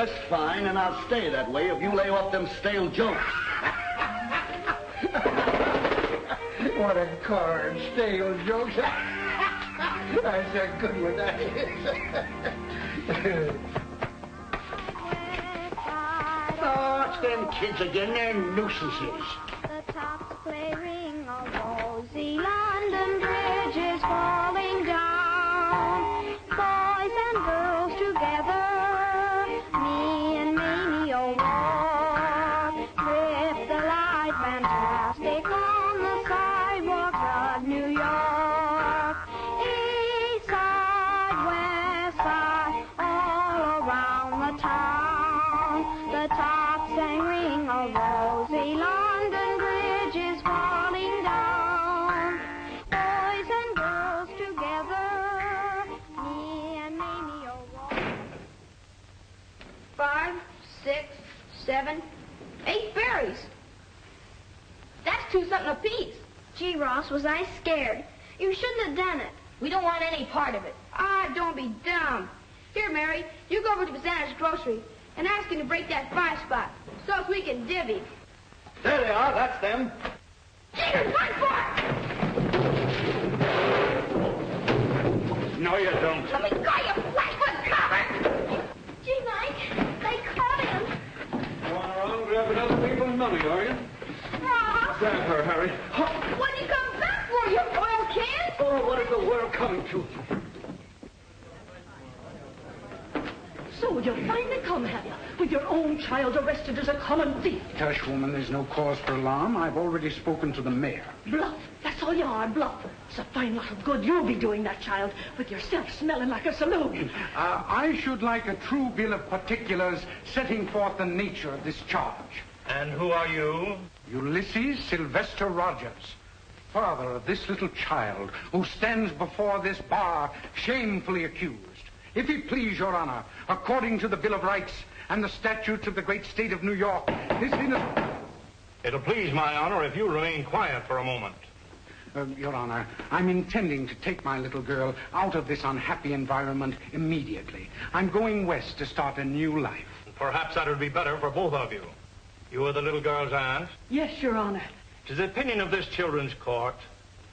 just fine, and I'll stay that way if you lay off them stale jokes. What a card, stale jokes. That's a good one, that is. Oh, it's them kids again. They're nuisances. The tops flaring on rosy London Bridge is falling down. Boys and girls together, me and Mamie will walk. With the light fantastic on the sidewalks of New York. East side, west side, all around the town. The tops sang ring of rosy London Bridge is falling down. Boys and girls together, me and Mamie will walk. 5, 6, 7, 8 berries. That's 2 something apiece. Gee, Ross, was I scared? You shouldn't have done it. We don't want any part of it. Ah, don't be dumb. Here, Mary, you go over to Bazan's grocery and ask him to break that 5 spot so as we can divvy. There they are. That's them. Jesus, run for it! No, you don't. Let me go, you flatfoot cover! Gee, Mike, they caught him. Going around grabbing other people's money, are you? Ross! Grab her, Harry. What'd you come back for, you oil can? Oh, what is the world coming to? So you've finally come, have you? With your own child arrested as a common thief. Hush, woman, there's no cause for alarm. I've already spoken to the mayor. Bluff. That's all you are, bluff. It's a fine lot of good you'll be doing that child, with yourself smelling like a saloon. I should like a true bill of particulars setting forth the nature of this charge. And who are you? Ulysses Sylvester Rogers, father of this little child who stands before this bar shamefully accused. If it please, Your Honor, according to the Bill of Rights and the statutes of the great state of New York, this innocent... It'll please my honor if you remain quiet for a moment. Your Honor, I'm intending to take my little girl out of this unhappy environment immediately. I'm going west to start a new life. Perhaps that would be better for both of you. You are the little girl's aunt. Yes, Your Honor. It is the opinion of this children's court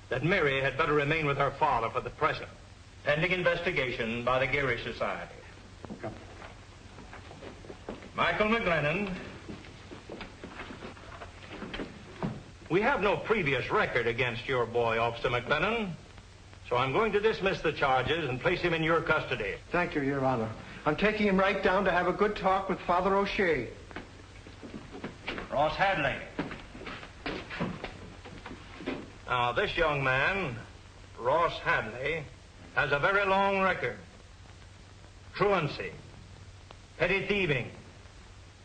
that Mary had better remain with her father for the present, pending investigation by the Geary Society. Come. Michael McGlennon. We have no previous record against your boy, Officer McGlennon, so I'm going to dismiss the charges and place him in your custody. Thank you, Your Honor. I'm taking him right down to have a good talk with Father O'Shea. Ross Hadley. Now, this young man, Ross Hadley, has a very long record. Truancy, petty thieving,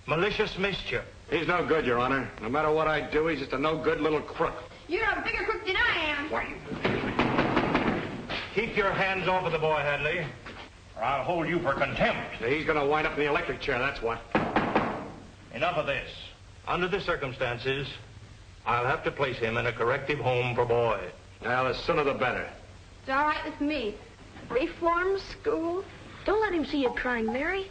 malicious mischief. He's no good, Your Honor. No matter what I do, he's just a no-good little crook. You're a bigger crook than I am. Why? Keep your hands off of the boy, Hadley, or I'll hold you for contempt. He's going to wind up in the electric chair, that's what. Enough of this. Under the circumstances, I'll have to place him in a corrective home for boys. Well, the sooner the better. It's all right with me. Reform school? Don't let him see you crying, Mary.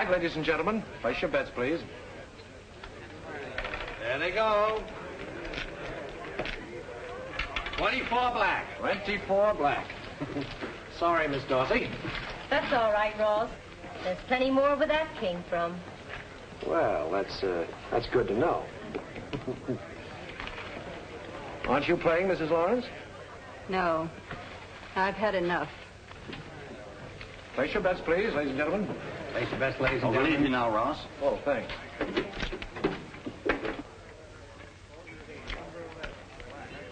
Ladies and gentlemen, place your bets, please. There they go. 24 black. 24 black. Sorry, Miss Dorsey. That's all right, Ross. There's plenty more where that came from. Well, that's good to know. Aren't you playing, Mrs. Lawrence? No. I've had enough. Place your bets, please, ladies and gentlemen. Place your best, ladies and Believe gentlemen. you now, Ross. Oh, thanks.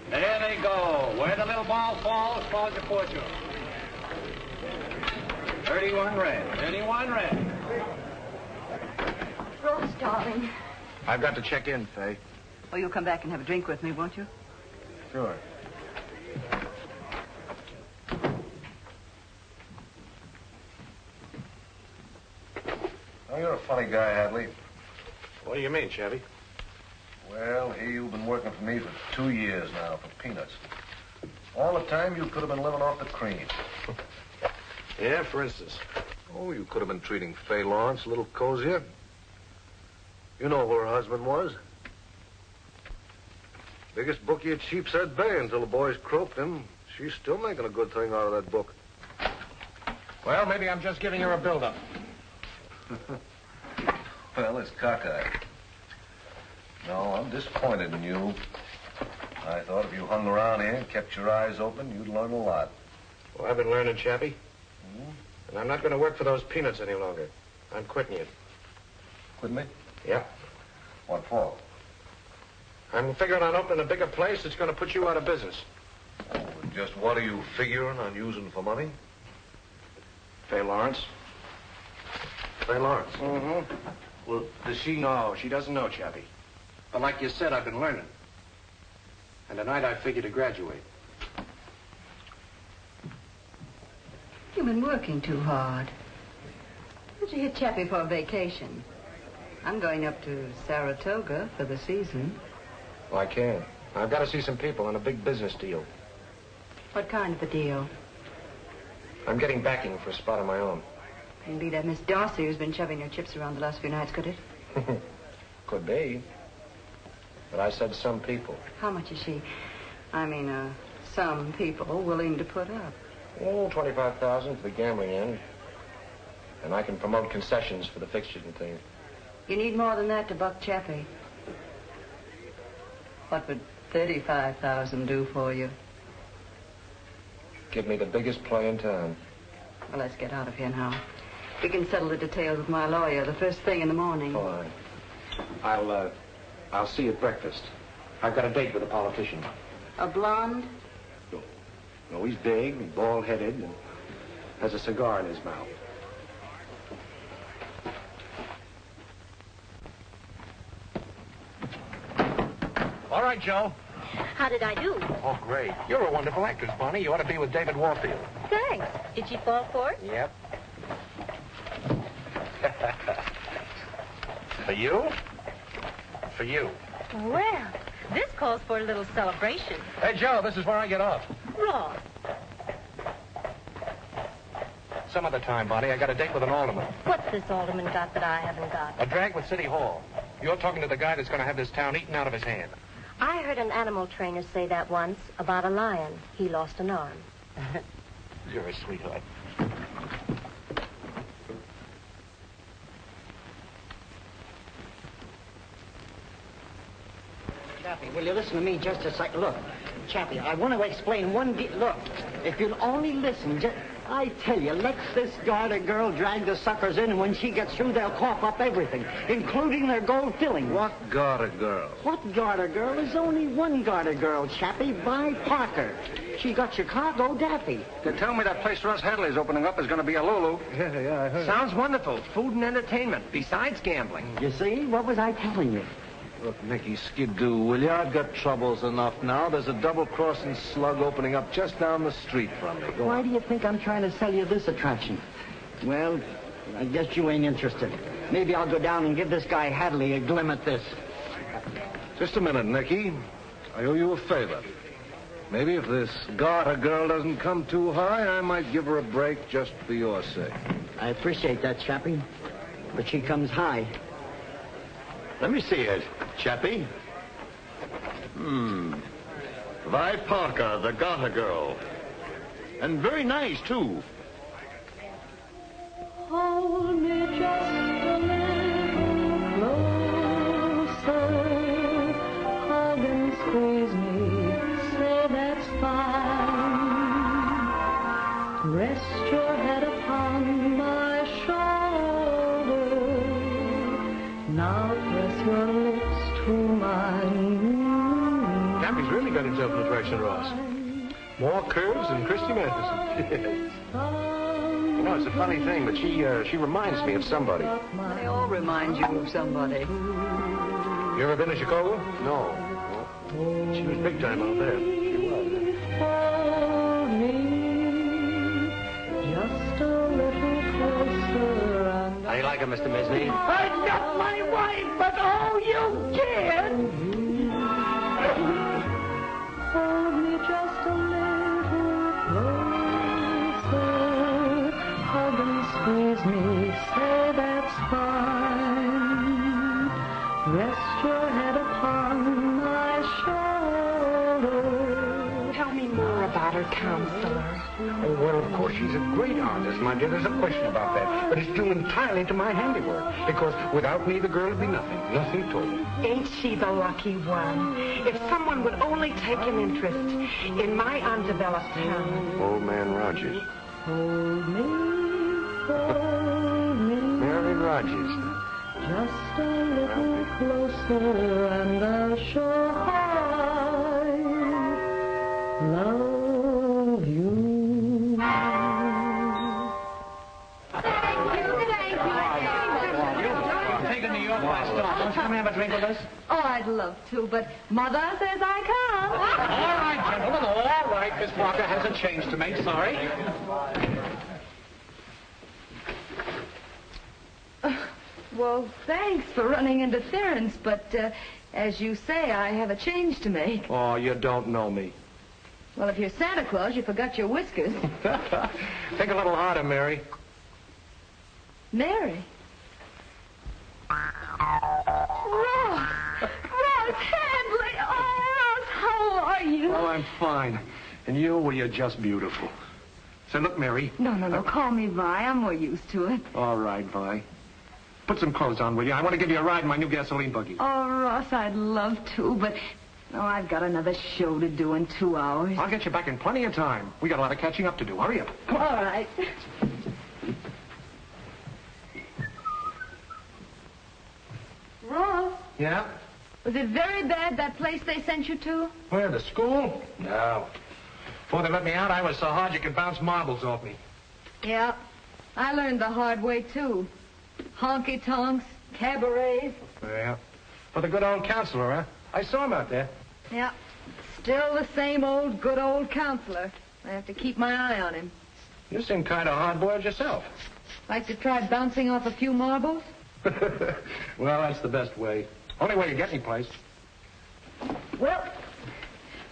There they go. Where the little ball falls your fortune. 31 red. 31 red. Ross, darling. I've got to check in, Faye. Oh, you'll come back and have a drink with me, won't you? Sure. Oh, you're a funny guy, Hadley. What do you mean, Chevy? Well, here you've been working for me for 2 years now for peanuts. All the time you could have been living off the cream. Yeah, for instance. Oh, you could have been treating Fay Lawrence a little cozier. You know who her husband was. Biggest bookie at Sheepshead Bay until the boys croaked him. She's still making a good thing out of that book. Well, maybe I'm just giving her a build-up. Well, it's cockeyed. No, I'm disappointed in you. I thought if you hung around here and kept your eyes open, you'd learn a lot. Well, I've been learning, Chappie. And I'm not going to work for those peanuts any longer. I'm quitting you. Quitting me? Yeah. What for? I'm figuring on opening a bigger place that's going to put you out of business. Oh, just what are you figuring on using for money? Fay Lawrence. Fay Lawrence. Mm-hmm. Well, does she know? She doesn't know, Chappie. But like you said, I've been learning. And tonight I figure to graduate. You've been working too hard. Why don't you hit Chappie for a vacation? I'm going up to Saratoga for the season. Well, I can. I've got to see some people on a big business deal. What kind of a deal? I'm getting backing for a spot of my own. Couldn't be that Miss Darcy who's been shoving her chips around the last few nights, could it? Could be. But I said some people. How much is she? I mean, some people willing to put up. Oh, $25,000 for the gambling end. And I can promote concessions for the fixtures and things. You need more than that to buck Chappie. What would $35,000 do for you? Give me the biggest play in town. Well, let's get out of here now. We can settle the details with my lawyer the first thing in the morning. Fine. I'll see you at breakfast. I've got a date with a politician. A blonde? No, he's big, bald-headed, and has a cigar in his mouth. All right, Joe. How did I do? Oh, great. You're a wonderful actress, Bonnie. You ought to be with David Warfield. Thanks. Did she fall for it? Yep. For you? For you. Well, this calls for a little celebration. Hey, Joe, this is where I get off. Ross. Some other time, Bonnie. I got a date with an alderman. What's this alderman got that I haven't got? A drag with City Hall. You're talking to the guy that's going to have this town eaten out of his hand. I heard an animal trainer say that once about a lion. He lost an arm. You're a sweetheart. Chappie, will you listen to me just a second? Look, Chappie, I want to explain one Look, if you'll only listen, I tell you, let this garter girl drag the suckers in, and when she gets through, they'll cough up everything, including their gold filling. What garter girl? What garter girl? There's only one garter girl, Chappie, Vi Parker. She got Chicago Daffy. They tell me that place Ross Hadley's opening up is going to be a Lulu. Yeah, I heard. Sounds wonderful. Food and entertainment, besides gambling. You see? What was I telling you? Look, Nicky, skidoo, will you? I've got troubles enough now. There's a double-crossing slug opening up just down the street from me. Go Why on. do you think I'm trying to sell you this attraction? Well, I guess you ain't interested. Maybe I'll go down and give this guy Hadley a glim at this. Just a minute, Nicky. I owe you a favor. Maybe if this garter girl doesn't come too high, I might give her a break just for your sake. I appreciate that, Chappie. But she comes high. Let me see it, Chappie. Vi Parker, the garter girl. And very nice, too. Hold me just a little closer. Hug and squeeze me. Say that's fine. Rest your head upon my shoulder. Cappy's really got himself an attraction, Ross. More curves than Christy Matheson. You know, it's a funny thing, but she reminds me of somebody. They all remind you of somebody. You ever been to Chicago? No. She was big time out there. She was. Just a little closer and How do you like her, Mr. Mesney? I'm not my wife, but oh, you kid! Hold me just a little closer. Hug and squeeze me, say that's fine. Rest your head upon my shoulder. Tell me more about her, counselor. Oh, well, of course, she's a great artist, my dear. There's no question about that. But it's due entirely to my handiwork. Because without me, the girl would be nothing. Nothing at all. Ain't she the lucky one? If someone would only take an interest in my undeveloped talent. Old man Rogers. Hold me, hold me. Mary Rogers. Just a little closer and I'll show I love you. Taking New York by storm. Won't you come have a drink with us? Oh, I'd love to, but Mother says I can't. All right, gentlemen, all right. Miss Parker has a change to make. Sorry. Well, thanks for running interference, but as you say, I have a change to make. Oh, you don't know me. Well, if you're Santa Claus, you forgot your whiskers. Think a little harder, Mary. Mary. Ross! Ross Hadley! Oh, Ross, how are you? Oh, I'm fine. And you, well, you're just beautiful. Say, look, Mary. No. Call me Vi. I'm more used to it. All right, Vi. Put some clothes on, will you? I want to give you a ride in my new gasoline buggy. Oh, Ross, I'd love to, but... Oh, I've got another show to do in 2 hours. I'll get you back in plenty of time. We got a lot of catching up to do. Hurry up. Come on. All right. Ross, Yeah? was it very bad, that place they sent you to? Where, the school? No. Before they let me out, I was so hard you could bounce marbles off me. Yeah. I learned the hard way, too. Honky-tonks, cabarets. Yeah. For the good old counselor, huh? I saw him out there. Yeah. Still the same old, good old counselor. I have to keep my eye on him. You seem kind of hard-boiled yourself. Like to try bouncing off a few marbles? Well, that's the best way. Only way to get any place. Well,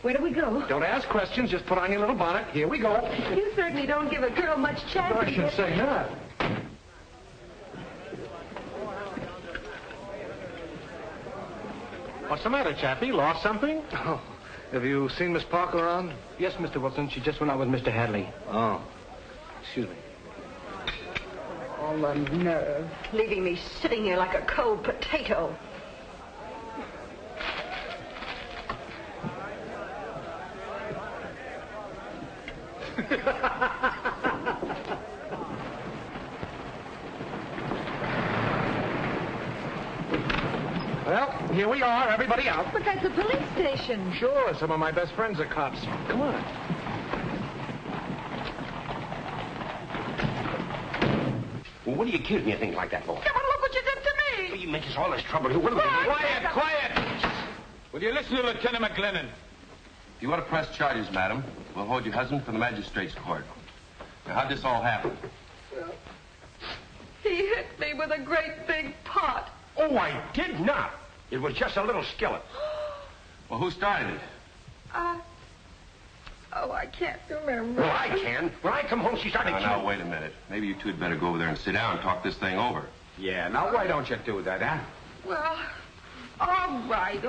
where do we go? Don't ask questions. Just put on your little bonnet. Here we go. You certainly don't give a girl much chance. I should say not. What's the matter, Chappie? Lost something? Oh, have you seen Miss Parker around? Yes, Mr. Wilson. She just went out with Mr. Hadley. Oh, excuse me. All the nerve, leaving me sitting here like a cold potato. Well, here we are, everybody out. But that's a police station. Sure, some of my best friends are cops. Come on. Well, what do you accuse me of things like that for? Yeah, but look what you did to me. Well, you make us all this trouble here. What are we... Quiet! Will you listen to Lieutenant McGlennon? If you want to press charges, madam, we'll hold your husband for the magistrate's court. Now, how'd this all happen? He hit me with a great big pot. Oh, I did not. It was just a little skillet. Well, who started it? Oh, I can't remember. Well, I can. When I come home, she started Now, wait a minute. Maybe you two had better go over there and sit down and talk this thing over. Yeah, now why don't you do that, huh? Well, all right.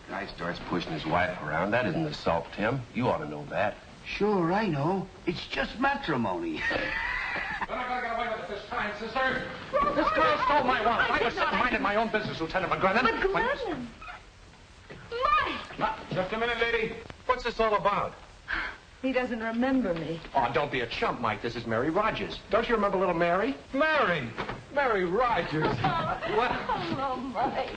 Guy starts pushing his wife around. That isn't assault, Tim. You ought to know that. Sure, I know. It's just matrimony. You're not going to get away with it this time, sister. This girl stole my wallet. I was minding my own business, Lieutenant McGlennon. McGlennon! Mike! Just a minute, lady. What's this all about? He doesn't remember me. Oh, don't be a chump, Mike. This is Mary Rogers. Don't you remember little Mary? Mary! Mary Rogers! What? Hello, Mike.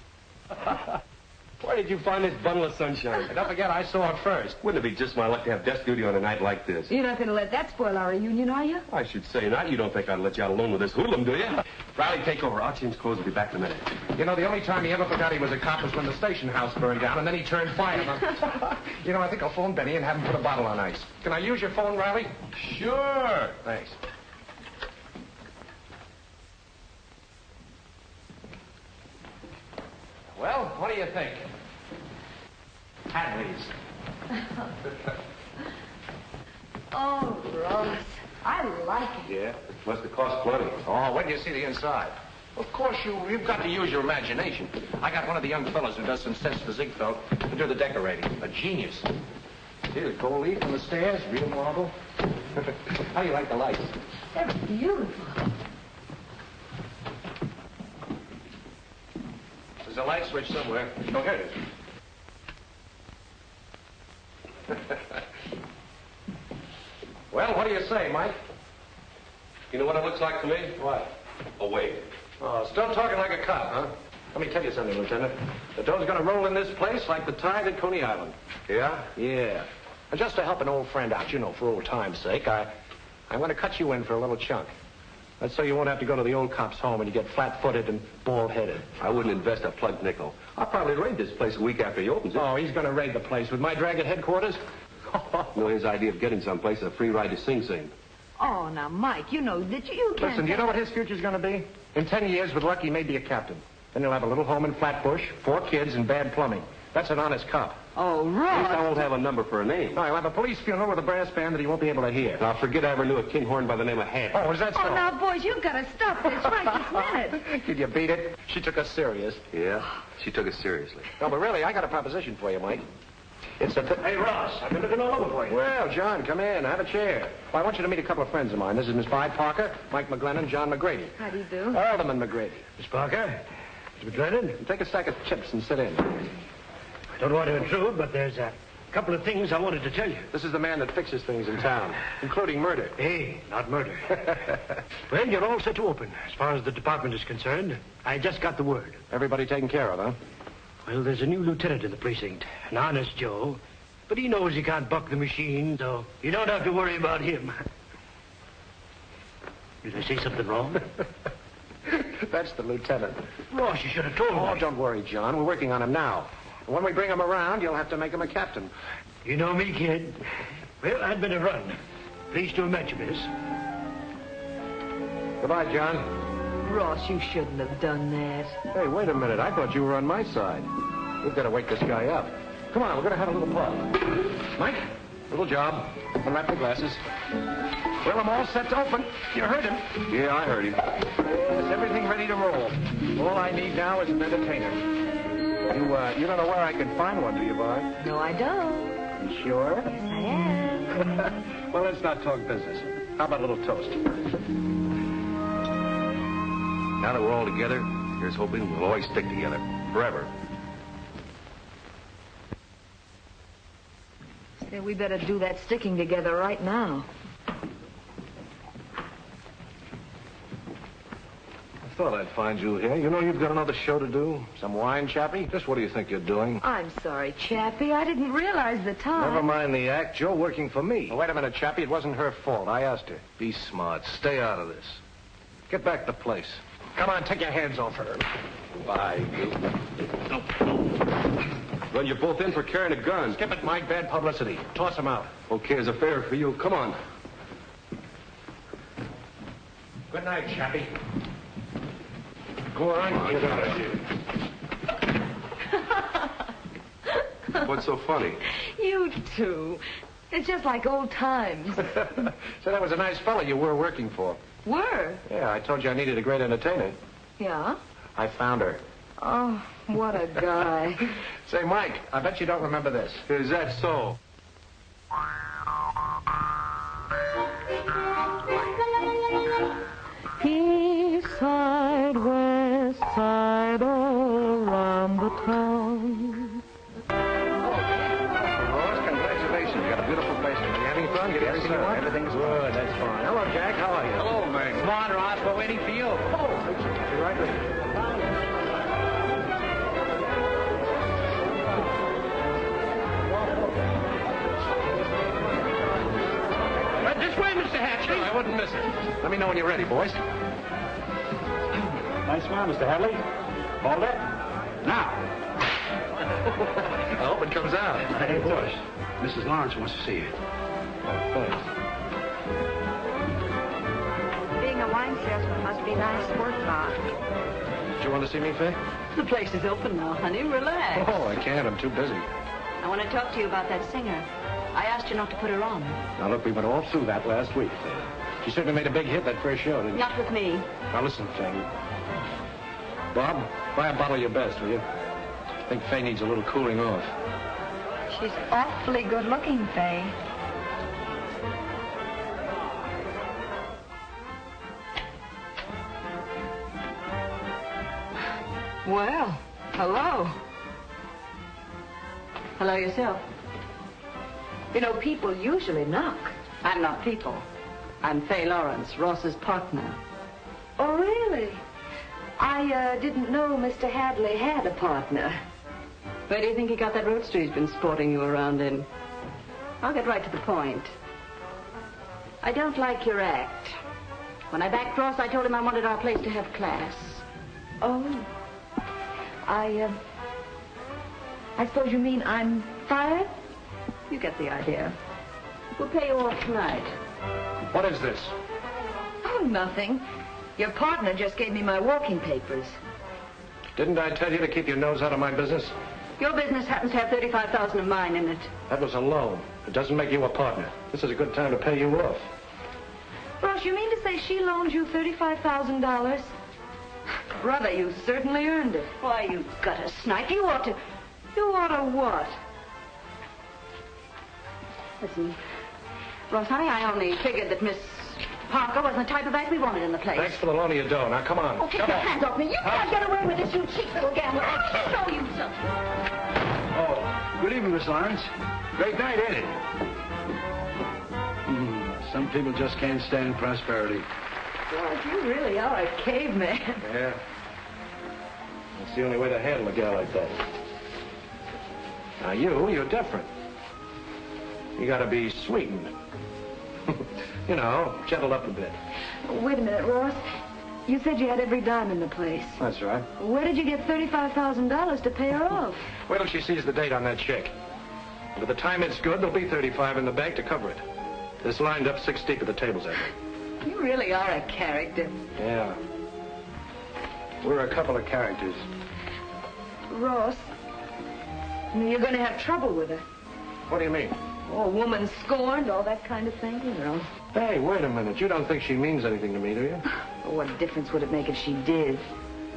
Where did you find this bundle of sunshine? And don't forget, I saw it first. Wouldn't it be just my luck to have desk duty on a night like this? You're not going to let that spoil our reunion, are you? I should say not. You don't think I'd let you out alone with this hoodlum, do you? Riley, take over. I'll change clothes and be back in a minute. You know, the only time he ever forgot he was a cop was when the station house burned down, and then he turned fireman. You know, I think I'll phone Benny and have him put a bottle on ice. Can I use your phone, Riley? Sure. Thanks. Well, what do you think? Hadley's. Oh, Ross, I like it. Yeah? Must have cost plenty. Oh, when do you see the inside? Of course, you've got to use your imagination. I got one of the young fellows who does some sets for Ziegfeld to do the decorating. A genius. See the gold leaf on the stairs? Real marble. How do you like the lights? They're beautiful. There's a light switch somewhere. Oh, here it is. Well, what do you say, Mike? You know what it looks like to me? What? A wave. Oh, still talking like a cop, huh? Let me tell you something, Lieutenant. The dough's gonna roll in this place like the tide at Coney Island. Yeah? Yeah. And just to help an old friend out, you know, for old time's sake, I'm gonna cut you in for a little chunk. That's so you won't have to go to the old cop's home and you get flat-footed and bald-headed. I wouldn't invest a plugged nickel. I'll probably raid this place a week after he opens it. Oh, he's gonna raid the place with my drag at headquarters? No, his idea of getting someplace is a free ride to Sing Sing. Oh, now, Mike, you know that you can't... Listen, do you know what his future's gonna be? In 10 years, with luck, he may be a captain. Then he'll have a little home in Flatbush, 4 kids, and bad plumbing. That's an honest cop. Oh, At least I Ross. won't have a number for a name. No, he'll have a police funeral with a brass band that he won't be able to hear. Now, forget I ever knew a kinghorn by the name of Ham. Oh, is that so? Oh, now, boys, you've got to stop this right this minute. Did you beat it? She took us serious. Yeah? She took it seriously. No, but really, I got a proposition for you, Mike. It's a... Hey, Ross, I've been looking all over for you. Well, John, come in. Have a chair. Well, I want you to meet a couple of friends of mine. This is Miss Vi Parker, Mike McGlennon, John McGrady. How do you do? Alderman McGrady. Miss Parker, Mr. McGlennon. Take a stack of chips and sit in. I don't want to intrude, but there's a couple of things I wanted to tell you. This is the man that fixes things in town, including murder. Hey, not murder. Well, you're all set to open. As far as the department is concerned, I just got the word. Everybody taken care of, huh? Well, there's a new lieutenant in the precinct, an honest Joe. But he knows he can't buck the machine, so you don't have to worry about him. Did I say something wrong? That's the lieutenant. Ross, you should have told me. Oh, don't worry, John. We're working on him now. And when we bring him around, you'll have to make him a captain. You know me, kid. Well, I'd better run. Pleased to have met you, miss. Goodbye, John. Ross, you shouldn't have done that. Hey, wait a minute. I thought you were on my side. We've got to wake this guy up. Come on, we're going to have a little plug. Mike, little job. Unwrap the glasses. Well, I'm all set to open. You heard him. Yeah, I heard him. Is everything ready to roll? All I need now is an entertainer. You don't know where I can find one, do you, Vi? No, I don't. You sure? Yes, I am. Well, let's not talk business. How about a little toast? Now that we're all together, here's hoping we'll always stick together. Forever. Say, we better do that sticking together right now. I thought I'd find you here. You know you've got another show to do? Some wine, Chappie? Just what do you think you're doing? I'm sorry, Chappie. I didn't realize the time. Never mind the act. Joe working for me. Well, wait a minute, Chappie. It wasn't her fault. I asked her. Be smart. Stay out of this. Get back to place. Come on, take your hands off her. Bye, you. Run you both in for carrying a gun. Skip it, Mike. Bad publicity. Toss him out. Okay, as a favor for you. Come on. Good night, Chappie. Go on, get out of here. What's so funny? You two. It's just like old times. So that was a nice fellow you were working for. Were? Yeah, I told you I needed a great entertainer. Yeah? I found her. Oh, what a guy. Say, Mike, I bet you don't remember this. Is that so? East side, west side, all around the town. Ross, congratulations You got a beautiful place. Are you having fun? Getting everything you want? Everything's good. That's fine. Hello, Jack. How are you? Hello, Meg. Come on, Ross. We're waiting for you. Oh, be right with you. This way, Mr. Hatchley. I wouldn't miss it. Let me know when you're ready, boys. Nice smile, Mr. Hadley. Hold it. Now. I hope it comes out. Hey, boys. Mrs. Lawrence wants to see you. Oh, thanks. Being a wine salesman must be nice work, Bob. Did you want to see me, Faye? The place is open now, honey. Relax. Oh, I can't. I'm too busy. I want to talk to you about that singer. I asked you not to put her on. Now, look, we went all through that last week. She certainly made a big hit that first show, didn't she? Not with me. Now, listen, Faye. Bob, buy a bottle of your best, will you? I think Faye needs a little cooling off. She's awfully good looking, Faye. Well, hello. Hello yourself. You know, people usually knock. I'm not people. I'm Faye Lawrence, Ross's partner. Oh, really? I didn't know Mr. Hadley had a partner. Where do you think he got that roadster he's been sporting you around in? I'll get right to the point. I don't like your act. When I backed Ross, I told him I wanted our place to have class. Oh. I suppose you mean I'm fired? You get the idea. We'll pay you off tonight. What is this? Oh, nothing. Your partner just gave me my walking papers. Didn't I tell you to keep your nose out of my business? Your business happens to have $35,000 of mine in it. That was a loan. It doesn't make you a partner. This is a good time to pay you off. Ross, you mean to say she loaned you $35,000? Brother, you certainly earned it. Why, you gutter snipe. You ought to what? Listen, Ross, honey, I only figured that Miss Parker wasn't the type of act we wanted in the place. Thanks for the loan of your dough. Now, come on. Oh, take your hands off me. You can't get away with this, you cheap little gambler. I'll show you something. Oh, good evening, Miss Lawrence. Great night, ain't it? Some people just can't stand prosperity. George, you really are a caveman. Yeah. That's the only way to handle a gal like that. Now, you're different. You gotta be sweetened. You know, gentled up a bit. Wait a minute, Ross. You said you had every dime in the place. That's right. Where did you get $35,000 to pay her off? Wait till she sees the date on that check. By the time it's good, there'll be 35 in the bank to cover it. It's lined up 6 deep at the tables, I think. You really are a character. Yeah. We're a couple of characters. Ross, you're going to have trouble with her. What do you mean? Oh, a woman scorned, all that kind of thing, you know. Hey, wait a minute. You don't think she means anything to me, do you? Well, what difference would it make if she did?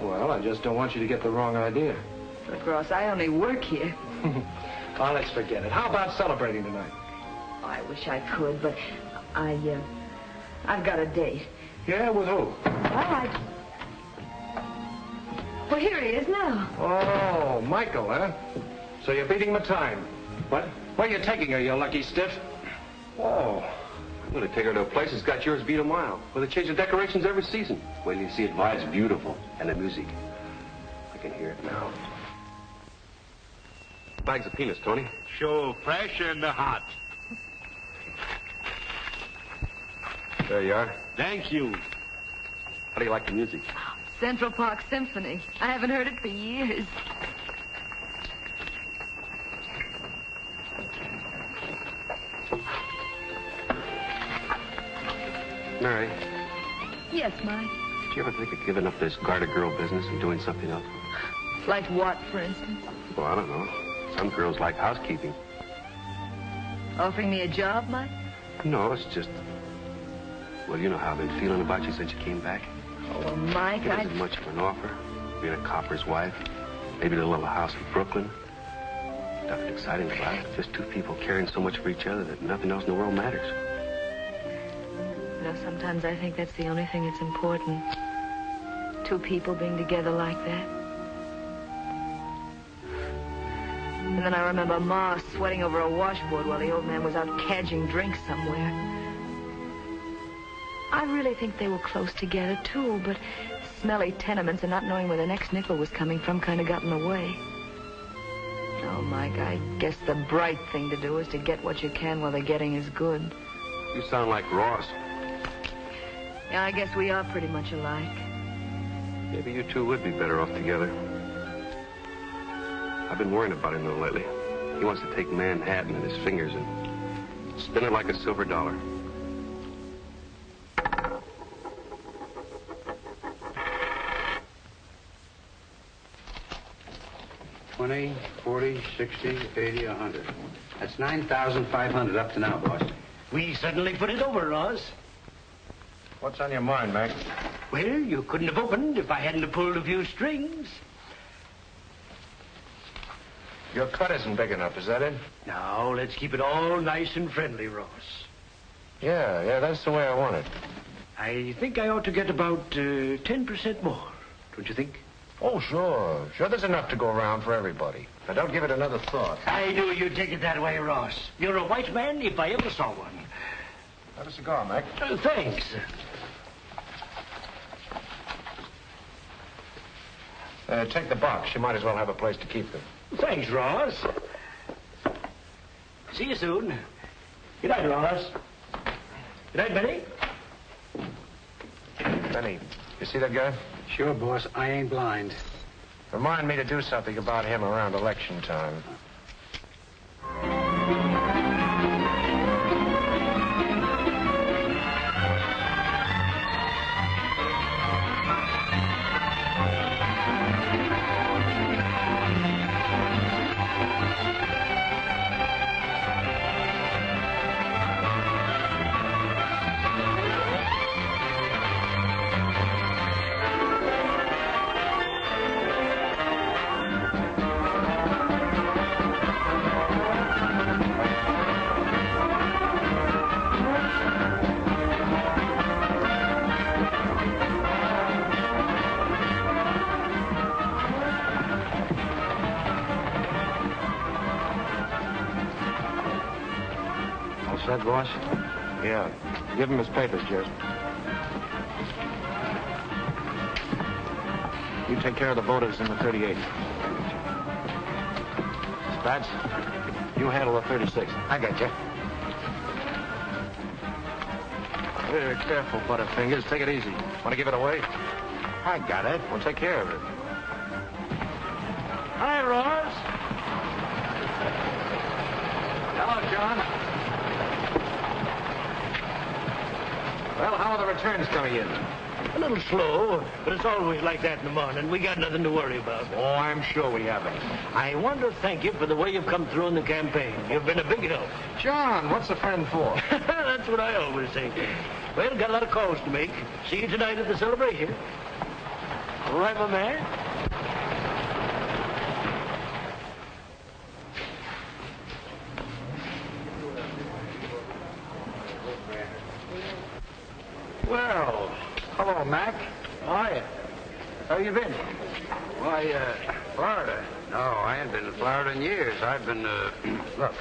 Well, I just don't want you to get the wrong idea. Look, Ross, I only work here. Oh, let's forget it. How about celebrating tonight? Oh, I wish I could, but I've got a date. Yeah, with who? All right. Well, here he is now. Oh, Michael, huh? So you're beating the time. What? Where are you taking her, you lucky stiff? Oh, I'm going to take her to a place that's got yours beat a mile, where they change the decorations every season. Wait till you see it. Why, it's beautiful. And the music. I can hear it now. Bags of peanuts, Tony. Sure, fresh and hot. There you are. Thank you. How do you like the music? Central Park Symphony. I haven't heard it for years. Mary, Yes, Mike. did you ever think of giving up this garter girl business and doing something else? Like what, for instance? Well, I don't know. Some girls like housekeeping. Offering me a job, Mike? No, it's just... Well, you know how I've been feeling about you since you came back. Oh, Mike, It isn't much of an offer. Being a copper's wife. Maybe a little house in Brooklyn. Nothing exciting about it. Just two people caring so much for each other that nothing else in the world matters. You know, sometimes I think that's the only thing that's important. Two people being together like that. And And then I remember Ma sweating over a washboard while the old man was out cadging drinks somewhere. I really think they were close together, too, but smelly tenements and not knowing where the next nickel was coming from kind of got in the way. Oh, Mike, I guess the bright thing to do is to get what you can while the getting is good. You sound like Ross. Yeah, I guess we are pretty much alike. Maybe you two would be better off together. I've been worrying about him, though, lately. He wants to take Manhattan in his fingers and spin it like a silver dollar. $20, $40, $60, $80, $100. That's $9,500 up to now, boss. We suddenly put it over, Ross. What's on your mind, Mac? Well, you couldn't have opened if I hadn't have pulled a few strings. Your cut isn't big enough, is that it? Now, let's keep it all nice and friendly, Ross. Yeah, that's the way I want it. I think I ought to get about 10% more, don't you think? Oh, sure. Sure, there's enough to go around for everybody. Now, don't give it another thought. I knew you'd take it that way, Ross. You're a white man if I ever saw one. Have a cigar, Mac. Thanks. Take the box. You might as well have a place to keep them. Thanks, Ross. See you soon. Good night, Ross. Good night, Benny. Benny, you see that guy? Sure, boss. I ain't blind. Remind me to do something about him around election time. Set, boss? Yeah. Give him his papers, Jez. You take care of the voters in the 38. Spats, you handle the 36. I got you. Very careful, Butterfingers. Take it easy. Want to give it away? I got it. We'll take care of it. Hi, Ross. Hello, John. Well, how are the returns coming in? A little slow, but it's always like that in the morning. We got nothing to worry about. Oh, I'm sure we haven't. I want to thank you for the way you've come through in the campaign. You've been a big help. John, what's a friend for? That's what I always say. Well, got a lot of calls to make. See you tonight at the celebration. All right, my man? Well, hello, Mac. How are you? How you been? Why, Florida. No, I ain't been to Florida in years. I've been, look.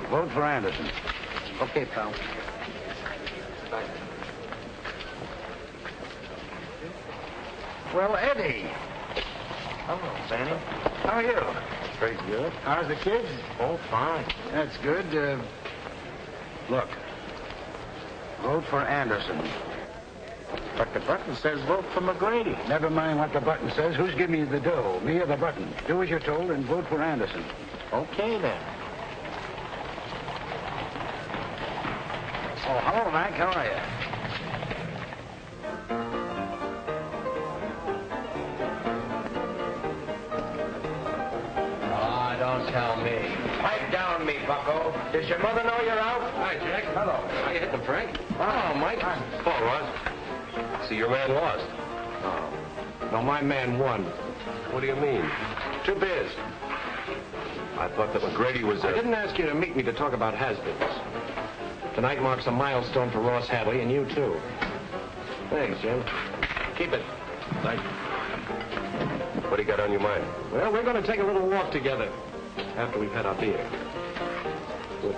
Vote for Anderson. Okay, pal. Well, Eddie. Hello, Benny. How are you? Pretty good. How's the kids? Oh, fine. That's good. Look. Vote for Anderson. But the button says vote for McGrady. Never mind what the button says. Who's giving you the dough? Me or the button? Do as you're told and vote for Anderson. Okay, then. Oh, hello, Mac. How are you? Ah, don't tell me. Pipe down me, bucko. Does your mother know you're out? Hi, Jack. Hello. How you hitting, Frank? Oh, Mike. Oh, Ross. See, your man lost. Oh. No, my man won. What do you mean? Too biz. I thought that McGrady was I didn't ask you to meet me to talk about has-beens. Tonight marks a milestone for Ross Hadley, and you, too. Thanks, Jim. Keep it. Thank you. What do you got on your mind? Well, we're going to take a little walk together after we've had our beer. Good.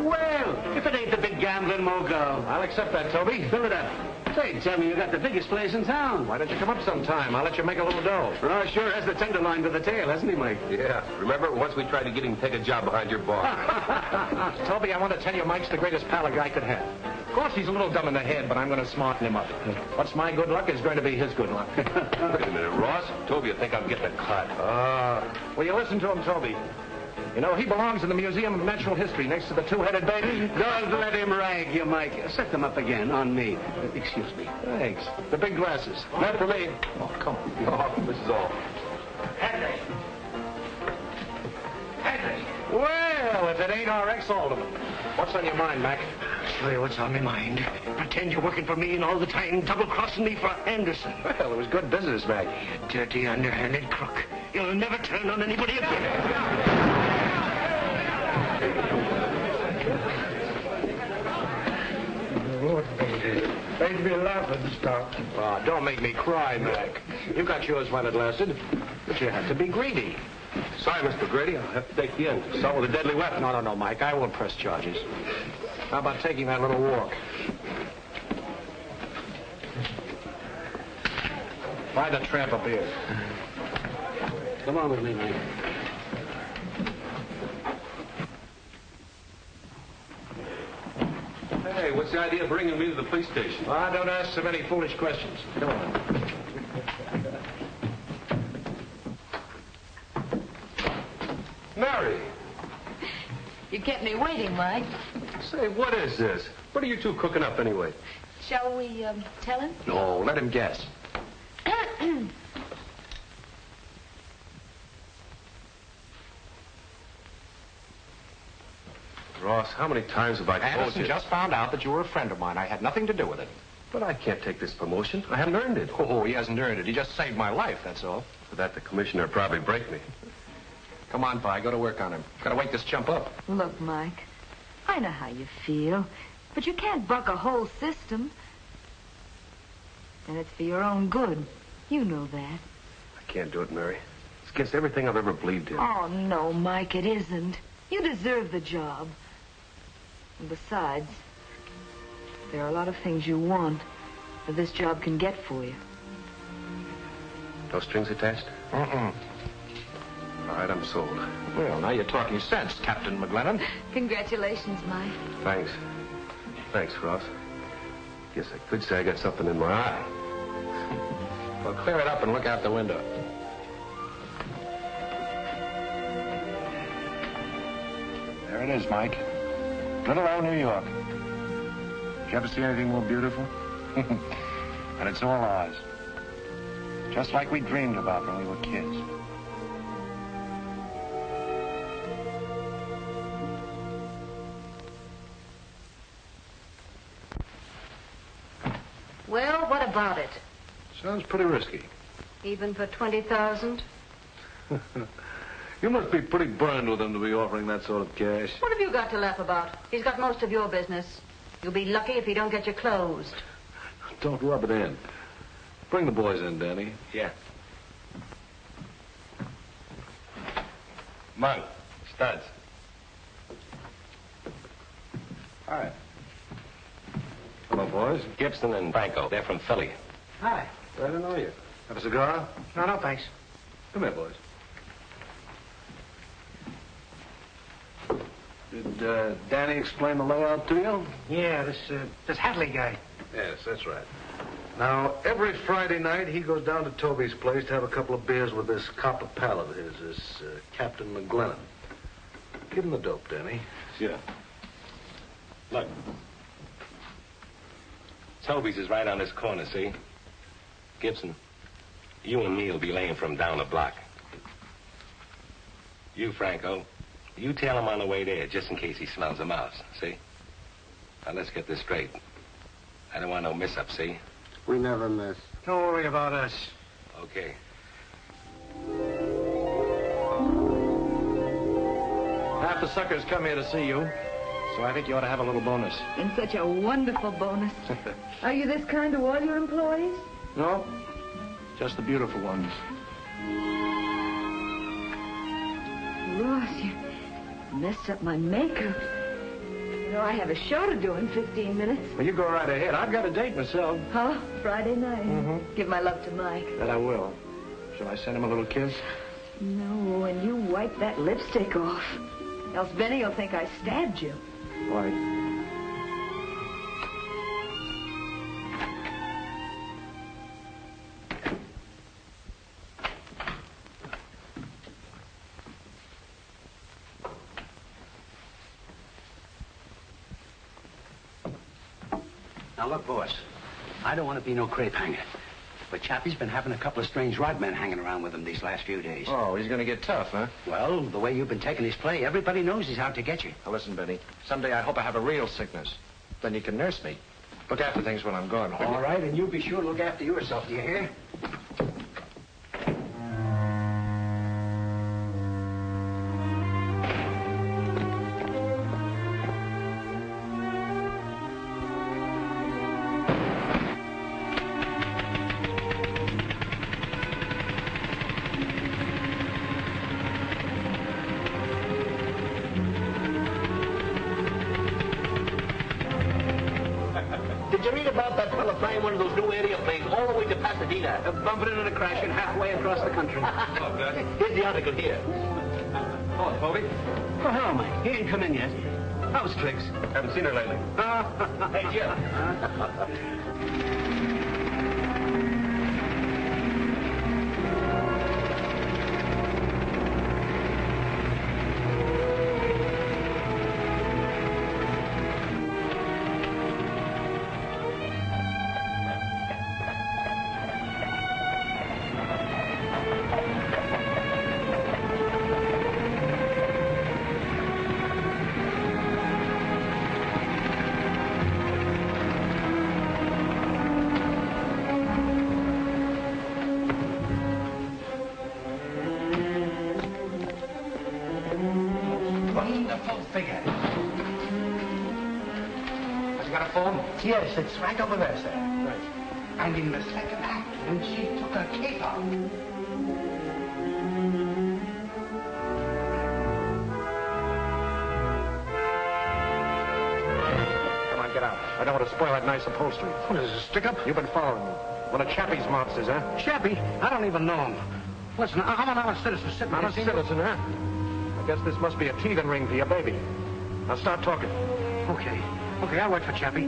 Well, if it ain't the big gambling mogul. I'll accept that, Toby. Fill it up. Say, tell me you got the biggest place in town. Why don't you come up sometime? I'll let you make a little dough. Ross sure has the tenderloin to the tail, hasn't he, Mike? Yeah. Remember, once we tried to get him to take a job behind your bar. Toby, I want to tell you Mike's the greatest pal a guy could have. Of course, he's a little dumb in the head, but I'm going to smarten him up. What's my good luck is going to be his good luck. Wait a minute, Ross. Toby, I think I'm getting a cut. Will you listen to him, Toby? You know, he belongs in the Museum of Natural History next to the two-headed baby. Don't let him rag you, Mike. Set them up again on me. Excuse me. Thanks. The big glasses. Not for me. Oh, come on. Oh, this is all. Hadley. Well, if it ain't our ex-alderman. What's on your mind, Mac? Show you what's on my mind. Pretend you're working for me and all the time double-crossing me for Anderson. Well, it was good business, Mac. You dirty, underhanded crook. You'll never turn on anybody again. Made me laughing, Stop. Oh, don't make me cry, Mac. You got yours while it lasted, but you had to be greedy. Sorry, Mr. Grady. I'll have to take you in. Assault with a deadly weapon. No, Mike. I won't press charges. How about taking that little walk? Buy the tramp a beer. Come on with me, Mike. Hey, what's the idea of bringing me to the police station? Don't ask so many foolish questions. Come on. Mary! You kept me waiting, Mike. Say, what is this? What are you two cooking up anyway? Shall we, tell him? No, let him guess. Ross, how many times have I told Anderson you? just found out that you were a friend of mine. I had nothing to do with it. But I can't take this promotion. I haven't earned it. Oh, he hasn't earned it. He just saved my life, that's all. For that, the commissioner would probably break me. Come on, Pi. Go to work on him. Gotta wake this chump up. Look, Mike, I know how you feel, but you can't buck a whole system. And it's for your own good. You know that. I can't do it, Mary. It's against everything I've ever believed in. Oh, no, Mike, it isn't. You deserve the job. And besides, there are a lot of things you want that this job can get for you. No strings attached? Mm-mm. All right, I'm sold. Well, now you're talking sense, Captain McGlennon. Congratulations, Mike. Thanks. Thanks, Ross. Guess I could say I got something in my eye. Well, clear it up and look out the window. There it is, Mike. Little old New York. Did you ever see anything more beautiful? And it's all ours. Just like we dreamed about when we were kids. Well, what about it? Sounds pretty risky. Even for 20,000? You must be pretty burned with him to be offering that sort of cash. What have you got to laugh about? He's got most of your business. You'll be lucky if he don't get you closed. Don't rub it in. Bring the boys in, Danny. Yeah. Monk, studs. Hi. Hello, boys. Gibson and Franco. They're from Philly. Hi. Glad to know you. Have a cigar? No, thanks. Come here, boys. Did Danny explain the layout to you? Yeah, this Hadley guy. Yes, that's right. Now, every Friday night, he goes down to Toby's place to have a couple of beers with this copper pal of his, this Captain McGlennon. Give him the dope, Danny. Sure. Look. Toby's is right on this corner, see? Gibson, you and me will be laying from down the block. You, Franco, you tail him on the way there just in case he smells a mouse, see? Now, let's get this straight. I don't want no mishap, see? We never miss. Don't worry about us. Okay. Half the suckers come here to see you. So I think you ought to have a little bonus. And such a wonderful bonus. Are you this kind to all your employees? No, just the beautiful ones. Ross, you messed up my makeup. You know, I have a show to do in 15 minutes. Well, you go right ahead. I've got a date myself. Huh? Friday night. Mm-hmm. Give my love to Mike. That I will. Shall I send him a little kiss? No, and you wipe that lipstick off. Else Benny will think I stabbed you. Why? Now, look, boss, I don't want to be no crepe hanger, but Chappie's been having a couple of strange rod men hanging around with him these last few days. Oh, he's going to get tough, huh? Well, the way you've been taking his play, everybody knows he's out to get you. Now, listen, Benny, someday I hope I have a real sickness. Then you can nurse me. Look after things when I'm gone. All right, and you be sure to look after yourself, do you hear? Did you read about that fella flying one of those new airplanes all the way to Pasadena? Bumping into the crashing halfway across the country. Here's the article here. Oh, Bobby. Oh, hello, Mike. He ain't come in yet. How's Trix? Haven't seen her lately. Hey, Jim. Figure. Has he got a phone? Yes, it's right over there, sir. Right. And in the second act, when she took her cape off. Come on, get out. I don't want to spoil that nice upholstery. What is this, stick-up? You've been following me. One of Chappie's monsters, huh? Chappie? I don't even know him. Listen, I'm an honest citizen sitting Honest citizen, huh? I guess this must be a teething ring for your baby. Now start talking. Okay. Okay, I'll wait for Chappie.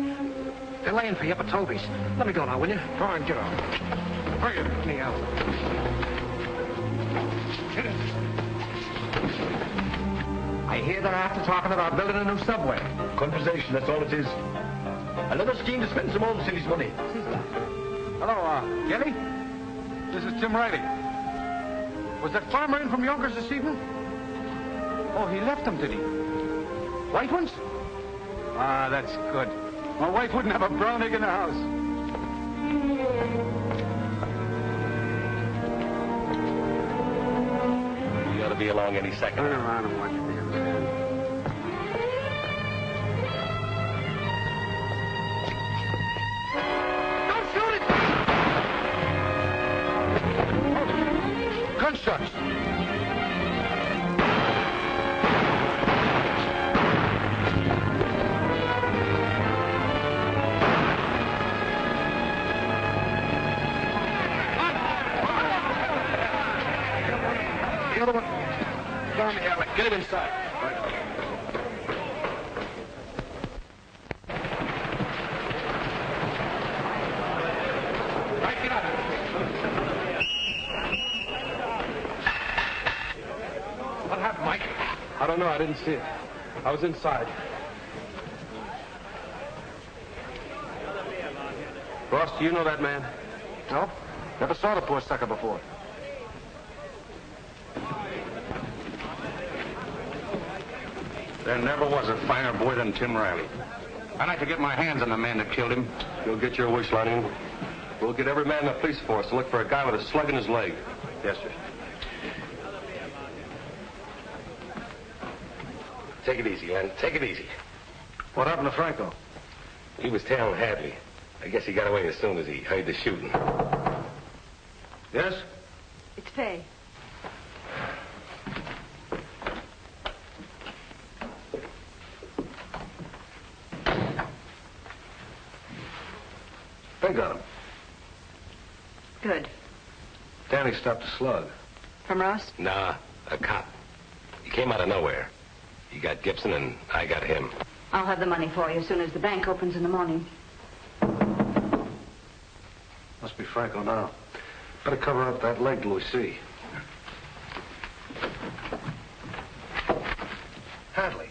They're laying for you up at Toby's. Let me go now, will you? Go on, get out. Bring it. Me out. I hear they're after talking about building a new subway. Conversation, that's all it is. Another scheme to spend some old city's money. Hello, Getty? This is Tim Riley. Was that farmer in from Yonkers this evening? Oh, he left them, did he? White ones? Ah, that's good. My wife wouldn't have a brown egg in the house. You ought to be along any second. Turn around and watch me, man. Don't shoot it! Gunshots! The other one down the alley. Get him inside. Right, get out. What happened, Mike? I don't know. I didn't see it. I was inside. Ross, do you know that man? No? Never saw the poor sucker before. There never was a finer boy than Tim Riley. I'd like to get my hands on the man that killed him. You'll get your wish, Lonnie. We'll get every man in the police force to look for a guy with a slug in his leg. Yes, sir. Take it easy, Len. Take it easy. What happened to Franco? He was tailing Hadley. I guess he got away as soon as he heard the shooting. Yes? It's Faye. They got him. Good. Danny stopped a slug. From Ross? Nah, a cop. He came out of nowhere. He got Gibson and I got him. I'll have the money for you as soon as the bank opens in the morning. Must be Franco now. Better cover up that leg till we see. Hadley.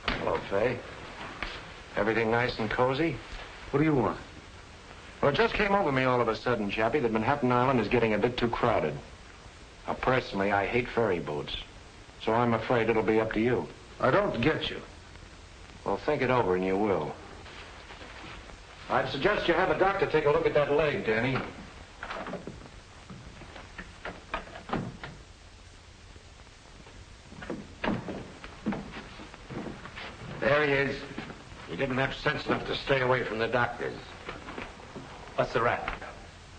Hello, Faye. Everything nice and cozy? What do you want? Well, it just came over me all of a sudden, Chappie, that Manhattan Island is getting a bit too crowded. Now, personally, I hate ferry boats. So I'm afraid it'll be up to you. I don't get you. Well, think it over and you will. I'd suggest you have a doctor take a look at that leg, Danny. There he is. He didn't have sense enough to stay away from the doctors. What's the rap?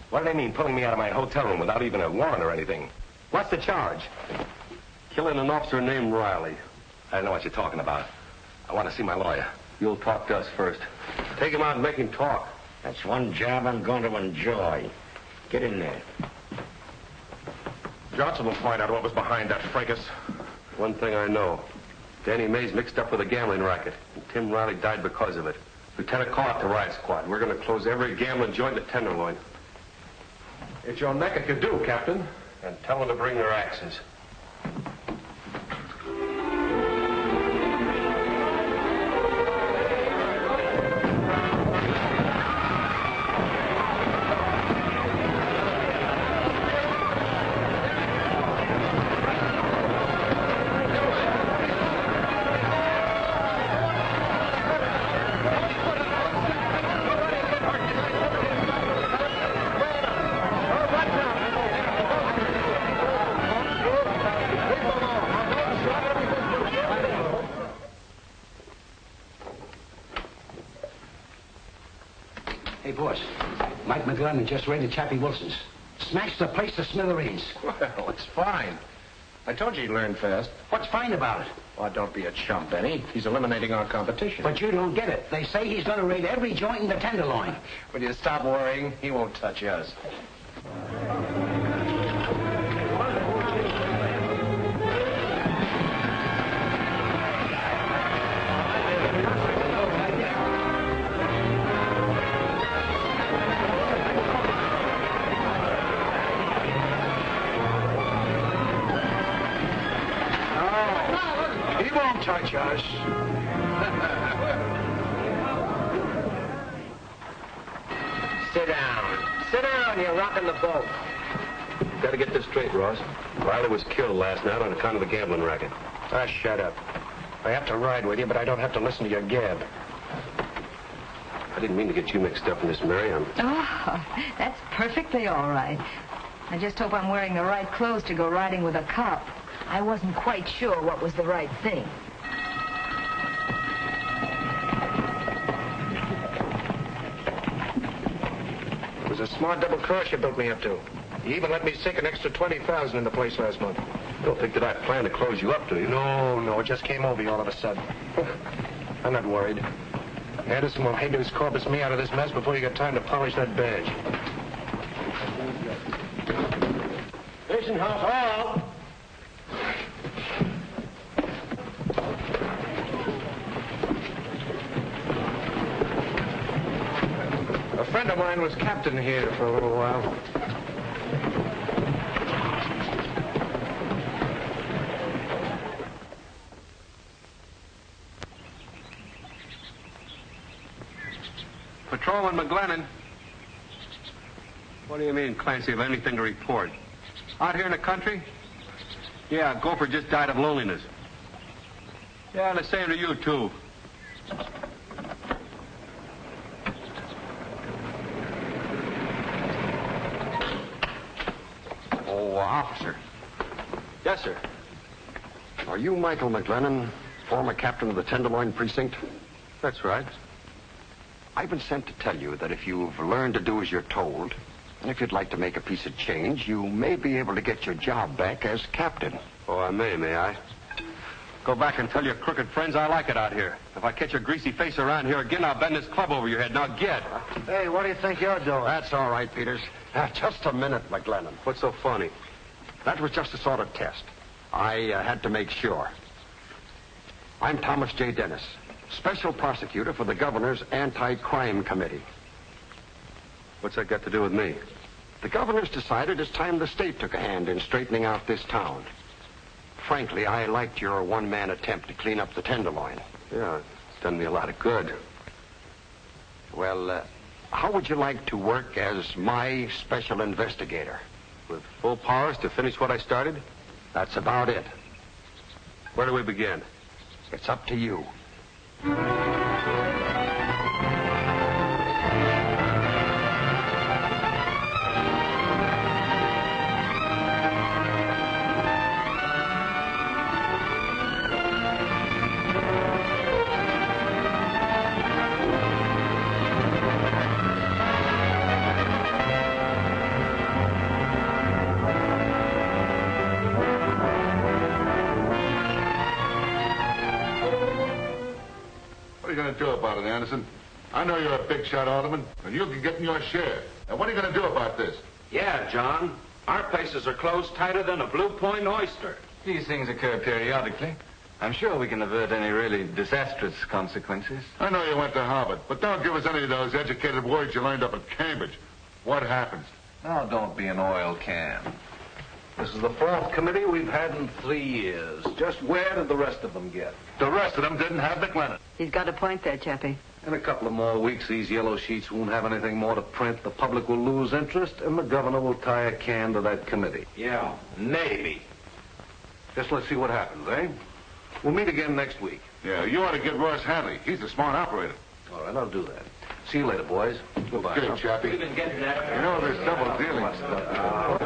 What do they mean, pulling me out of my hotel room without even a warrant or anything? What's the charge? Killing an officer named Riley. I don't know what you're talking about. I want to see my lawyer. You'll talk to us first. Take him out and make him talk. That's one job I'm going to enjoy. Get in there. Johnson will find out what was behind that fracas. One thing I know. Danny Mays mixed up with a gambling racket, and Tim Riley died because of it. Lieutenant, call out the riot squad. We're going to close every gambling joint in the Tenderloin. It's your neck it could do, Captain. And tell them to bring their axes. Hey, boss. Mike McGlennon just raided Chappie Wilson's. Smashed the place to smithereens. Well, it's fine. I told you he'd learn fast. What's fine about it? Oh, don't be a chump, Benny. He's eliminating our competition. But you don't get it. They say he's going to raid every joint in the Tenderloin. Will you stop worrying? He won't touch us. He won't touch us. Sit down. Sit down. You're rocking the boat. Got to get this straight, Ross. Riley was killed last night on account of the gambling racket. Ah, shut up. I have to ride with you, but I don't have to listen to your gab. I didn't mean to get you mixed up in this, Mary. Oh, that's perfectly all right. I just hope I'm wearing the right clothes to go riding with a cop. I wasn't quite sure what was the right thing. It was a smart double cross you built me up to. You even let me sink an extra $20,000 in the place last month. You don't think that I planned to close you up, do you? No, it just came over you all of a sudden. I'm not worried. Anderson will habeas corpus me out of this mess before you get time to polish that badge. Station house hall. A friend of mine was captain here for a little while. Patrolman McGlennon. What do you mean, Clancy, have anything to report? Out here in the country? Yeah, Gopher just died of loneliness. Yeah, the same to you, too. Oh, officer. Yes, sir. Are you Michael McGlennon? Former captain of the Tenderloin Precinct? That's right. I've been sent to tell you that if you've learned to do as you're told, and if you'd like to make a piece of change, you may be able to get your job back as captain. Oh, I may I? Go back and tell your crooked friends I like it out here. If I catch your greasy face around here again, I'll bend this club over your head. Now get. Hey, what do you think you're doing? That's all right, Peters. Just a minute, McGlennon. What's so funny? That was just a sort of test. I had to make sure. I'm Thomas J. Dennis, Special Prosecutor for the Governor's Anti-Crime Committee. What's that got to do with me? The Governor's decided it's time the state took a hand in straightening out this town. Frankly, I liked your one-man attempt to clean up the Tenderloin. Yeah, it's done me a lot of good. Well, how would you like to work as my special investigator? With full powers to finish what I started? That's about it. Where do we begin? It's up to you. Do about it, Anderson. I know you're a big shot alderman, and you can get in your share. And what are you going to do about this? Yeah, John. Our places are closed tighter than a Blue Point oyster. These things occur periodically. I'm sure we can avert any really disastrous consequences. I know you went to Harvard, but don't give us any of those educated words you learned up at Cambridge. What happens? Now, don't be an oil can. This is the fourth committee we've had in 3 years. Just where did the rest of them get? The rest of them didn't have McGlennon. He's got a point there, Chappie. In a couple of more weeks, these yellow sheets won't have anything more to print. The public will lose interest, and the governor will tie a can to that committee. Yeah, maybe. Just let's see what happens, eh? We'll meet again next week. Yeah, you ought to get Ross Hadley. He's a smart operator. All right, I'll do that. See you later, boys. Goodbye. Good, Chappie. We've been getting that. You know, there's double dealing stuff.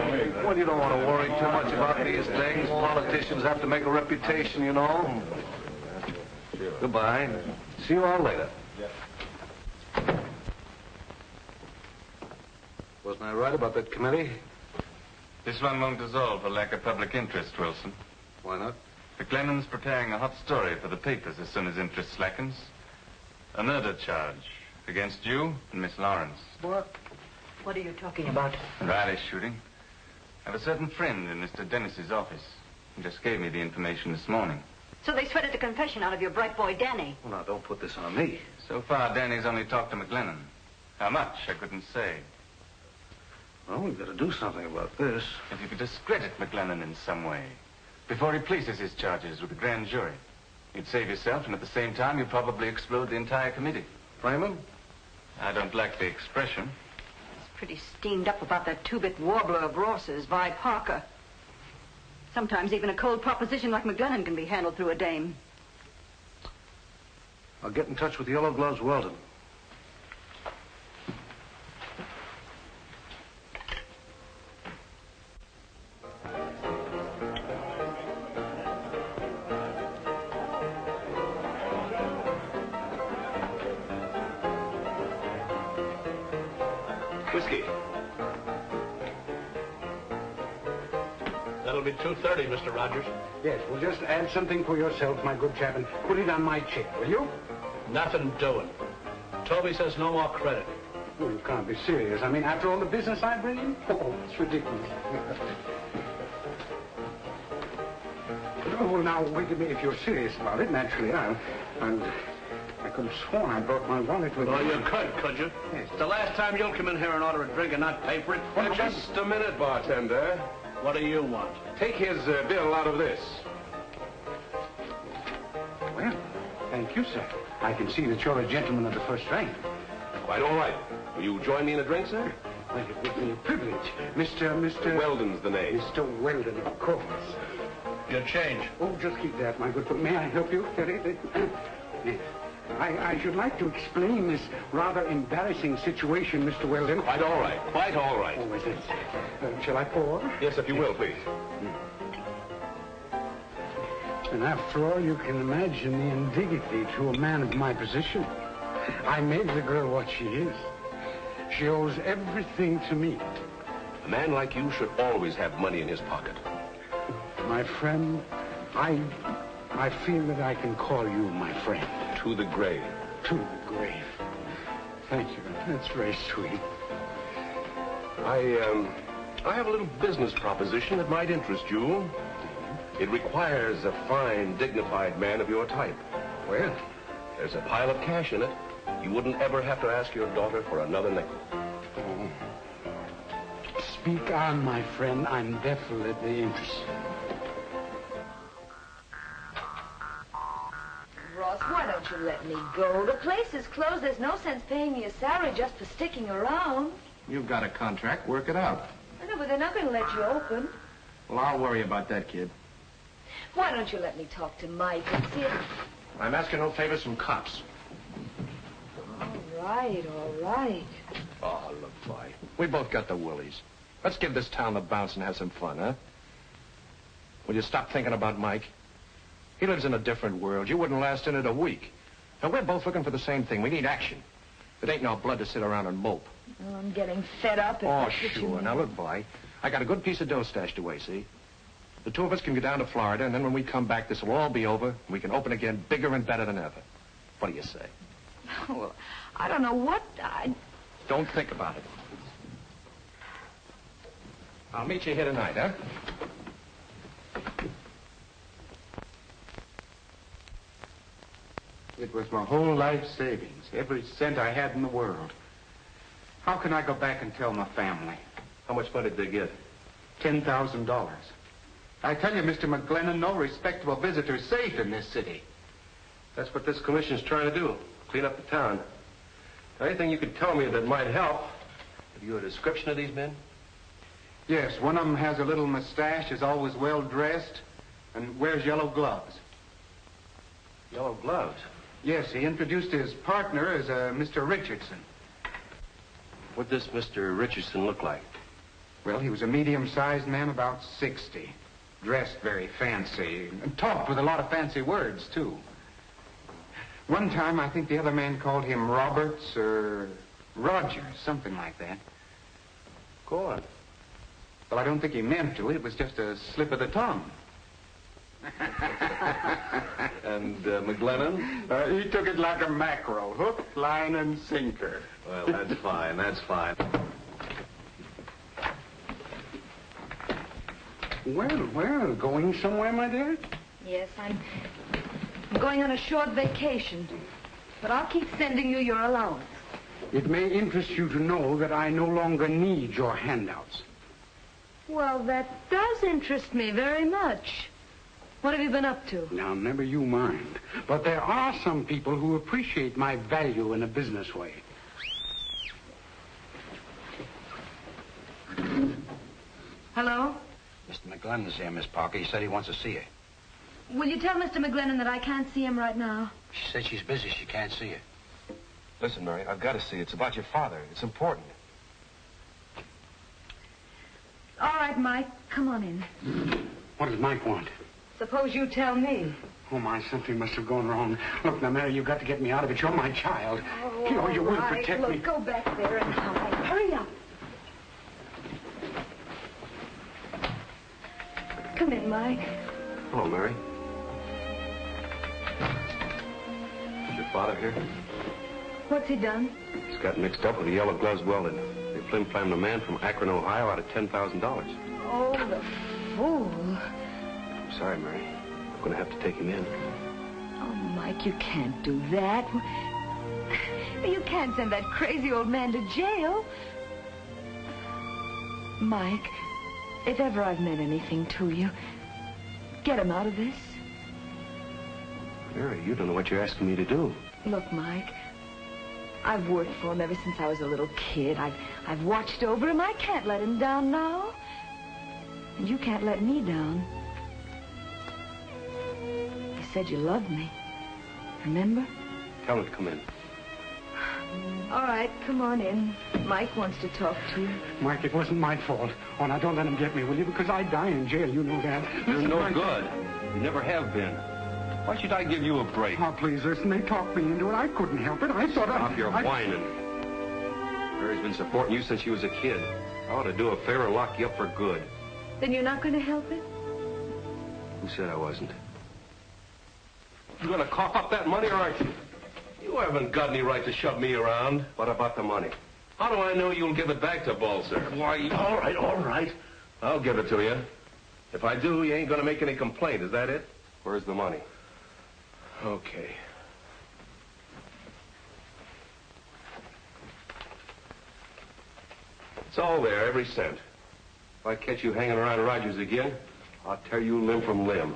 Well, you don't want to worry too much about these things. Politicians have to make a reputation, you know. Sure. Goodbye. See you all later. Wasn't I right about that committee? This one won't dissolve for lack of public interest, Wilson. Why not? McGlennon's preparing a hot story for the papers as soon as interest slackens. A murder charge against you and Miss Lawrence. What? What are you talking about? Riley's shooting. I have a certain friend in Mr. Dennis's office. He just gave me the information this morning. So they sweated the confession out of your bright boy, Danny. Well, now, don't put this on me. So far, Danny's only talked to McGlennon. How much, I couldn't say. Well, we've got to do something about this. If you could discredit McGlennon in some way, before he places his charges with the grand jury, you'd save yourself, and at the same time, you'd probably explode the entire committee. Frame him? I don't like the expression. He's pretty steamed up about that two-bit warbler of Ross's, Vi Parker. Sometimes even a cold proposition like McGlennon can be handled through a dame. I'll get in touch with Yellow Gloves Weldon. Whiskey. That'll be $2.30, Mr. Rogers. Yes, well, just add something for yourself, my good chap, and put it on my check, will you? Nothing doing. Toby says no more credit. Oh, you can't be serious. I mean, after all the business I bring in? Oh, it's ridiculous. Oh, well, now, wait a minute. If you're serious about it, naturally, I could have sworn I brought my wallet with me. Oh, you could you? Yes. It's the last time you'll come in here and order a drink and not pay for it. Well, just a minute, bartender. What do you want? Take his bill out of this. Well, thank you, sir. I can see that you're a gentleman of the first rank. Quite all right. Will you join me in a drink, sir? Well, it would be a privilege. Mr. Weldon's the name. Mr. Weldon, of course. Your change. Oh, just keep that, my good friend. May I help you? Yes. I should like to explain this rather embarrassing situation, Mr. Weldon. Quite all right. Quite all right. Oh, is it? Shall I pour? Yes, if you will, please. And after all, you can imagine the indignity to a man of my position. I made the girl what she is. She owes everything to me. A man like you should always have money in his pocket. My friend, I feel that I can call you my friend. To the grave. To the grave. Thank you. That's very sweet. I have a little business proposition that might interest you. It requires a fine, dignified man of your type. Well? There's a pile of cash in it. You wouldn't ever have to ask your daughter for another nickel. Oh. Speak on, my friend. I'm definitely interested. Ross, why don't you let me go? The place is closed. There's no sense paying me a salary just for sticking around. You've got a contract. Work it out. I know, but they're not going to let you open. Well, I'll worry about that, kid. Why don't you let me talk to Mike and see if... I'm asking no favors from cops. All right. Oh, look, boy. We both got the willies. Let's give this town the bounce and have some fun, huh? Will you stop thinking about Mike? He lives in a different world. You wouldn't last in it a week. And we're both looking for the same thing. We need action. It ain't no blood to sit around and mope. Well, I'm getting fed up. Oh, sure. Now, look, boy. I got a good piece of dough stashed away, see? The two of us can go down to Florida, and then when we come back, this will all be over, and we can open again bigger and better than ever. What do you say? Well, I don't know what Don't think about it. I'll meet you here tonight, huh? It was my whole life savings, every cent I had in the world. How can I go back and tell my family? How much money did they get? $10,000. I tell you, Mr. McGlennon, no respectable visitor is safe in this city. That's what this commission's trying to do. Clean up the town. Anything you could tell me that might help? Have you a description of these men? Yes, one of them has a little mustache, is always well-dressed, and wears yellow gloves. Yellow gloves? Yes, he introduced his partner as Mr. Richardson. What'd this Mr. Richardson look like? Well, he was a medium-sized man, about 60. Dressed very fancy, and talked with a lot of fancy words, too. One time, I think the other man called him Roberts or Rogers, something like that. Go on. Well, I don't think he meant to. It was just a slip of the tongue. And McGlennon? He took it like a mackerel. Hook, line, and sinker. Well, that's fine. That's fine. Well, going somewhere, my dear? Yes, I'm going on a short vacation. But I'll keep sending you your allowance. It may interest you to know that I no longer need your handouts. Well, that does interest me very much. What have you been up to? Now, never you mind. But there are some people who appreciate my value in a business way. Hello? Mr. McGlennon's here, Miss Parker. He said he wants to see you. Will you tell Mr. McGlennon that I can't see him right now? She said she's busy. She can't see you. Listen, Mary, I've got to see. It's about your father. It's important. All right, Mike. Come on in. What does Mike want? Suppose you tell me. Oh, my, something must have gone wrong. Look, now, Mary, you've got to get me out of it. You're my child. Oh, you will right. protect me. Look, go back there and hide. Hurry up. Come in, Mike. Hello, Mary. Is your father here? What's he done? He's got mixed up with the yellow gloves welded. They flim-flammed a man from Akron, Ohio out of $10,000. Oh, the fool. I'm sorry, Mary. I'm going to have to take him in. Oh, Mike, you can't do that. You can't send that crazy old man to jail. Mike, if ever I've meant anything to you, get him out of this. Mary, you don't know what you're asking me to do. Look, Mike, I've worked for him ever since I was a little kid. I've watched over him. I can't let him down now. And you can't let me down. You said you loved me. Remember? Tell him to come in. All right, come on in. Mike wants to talk to you. Mike, it wasn't my fault. Oh, now, don't let him get me, will you? Because I'd die in jail, you know that. You're no good. You never have been. Why should I give you a break? Oh, please, listen. They talked me into it. I couldn't help it. I thought Stop your whining. Mary's been supporting you since she was a kid. I ought to do a favor and lock you up for good. Then you're not going to help it? Who said I wasn't? You're going to cough up that money, or aren't you? You haven't got any right to shove me around. What about the money? How do I know you'll give it back to Balzer? Why, all right. I'll give it to you. If I do, you ain't going to make any complaint. Is that it? Where's the money? Okay. It's all there, every cent. If I catch you hanging around Rogers again, I'll tear you limb from limb.